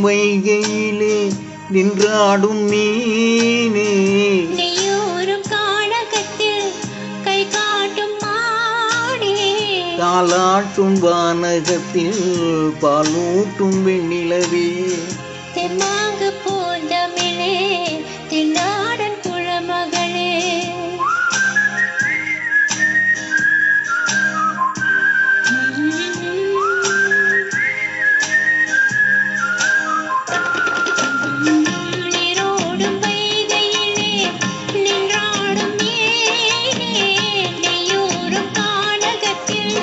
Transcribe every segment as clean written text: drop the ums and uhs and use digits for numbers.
வைகையிலே நின்றாடும் மீனே நெய்யூரும் கானகத்தில் கை காட்டும் மானே தாலாட்டும் வானகத்தில் பாலூட்டும் வெண்ணிலவே தெம்மாங்கு பூந்தமிழே தென்னாடன் குலமகளே நீரோடும் வைகையிலே நின்றாடும் மீனே நெய்யூரும் கானகத்தில்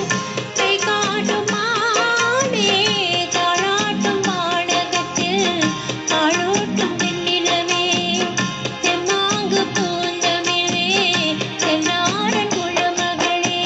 கை காட்டும் மானே தாலாட்டும் வானகத்தில் பாலூட்டும் வெண்ணிலவே தெம்மாங்கு பூந்தமிழே தென்னாடன் குலமகளே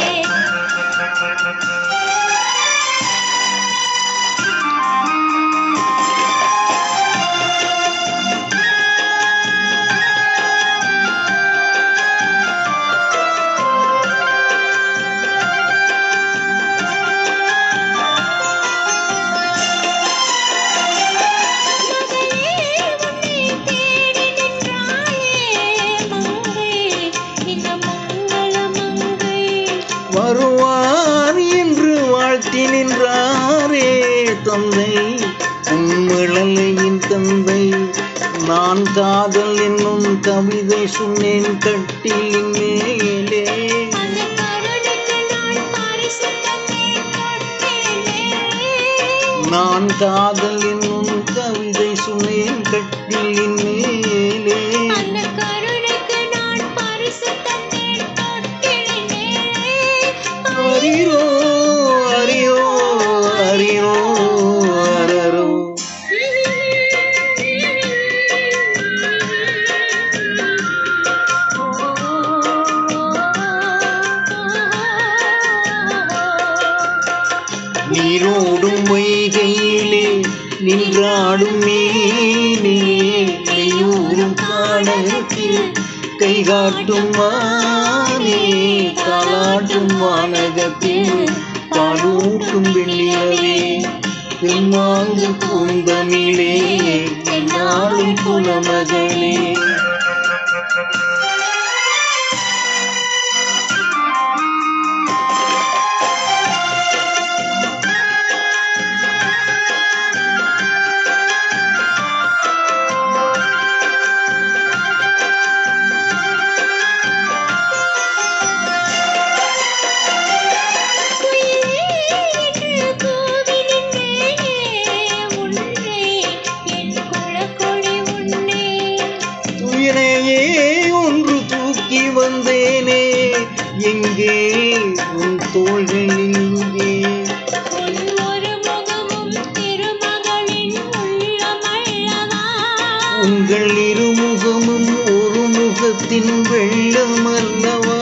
வருவார் என்று வாழ்த்தி நின்றாரே தந்தை உன்மிழலையின் தந்தை நான் காதல் என்னும் கவிதை சொன்னேன் கட்டிலின் மேலே நான் காதல் என்னும் கவிதை சொன்னேன் கட்டிலின் மேலே அரியோ அரியோ அரியோ அரரோ நீரோடும் வைகையிலே நின்றாடும் மீனே நெய்யூரும் கானகத்தில் கை காட்டும் மானே தாலாட்டும் வானகத்தில் பாலூட்டும் வெண்ணிலவே தெம்மாங்கு பூந்தமிழே தென்னாடும் குலமகளே துயரையே ஒன்று தூக்கி வந்தேனே எங்கே உன் தோள்கள் எங்கே உங்கள் இருமுகமும் ஒரு முகத்தின் வெள்ளம் அல்லவா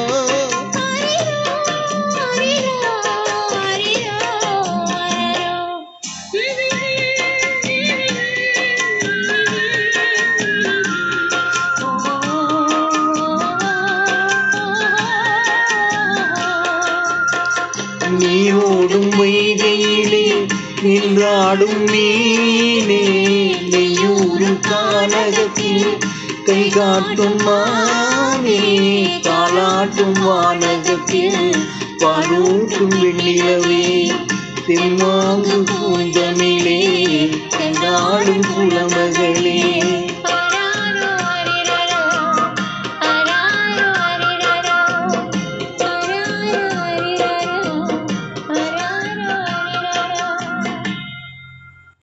நீரோடும் வைகையிலே நின்றாடும் மீனே நெய்யூரும் கானகத்தில் கை காட்டும் மானே தாலாட்டும் வானகத்தில் பாலூட்டும் வெண்ணிலவே தெம்மாங்கு பூந்தமிழே தென்னாடும் குலமகளே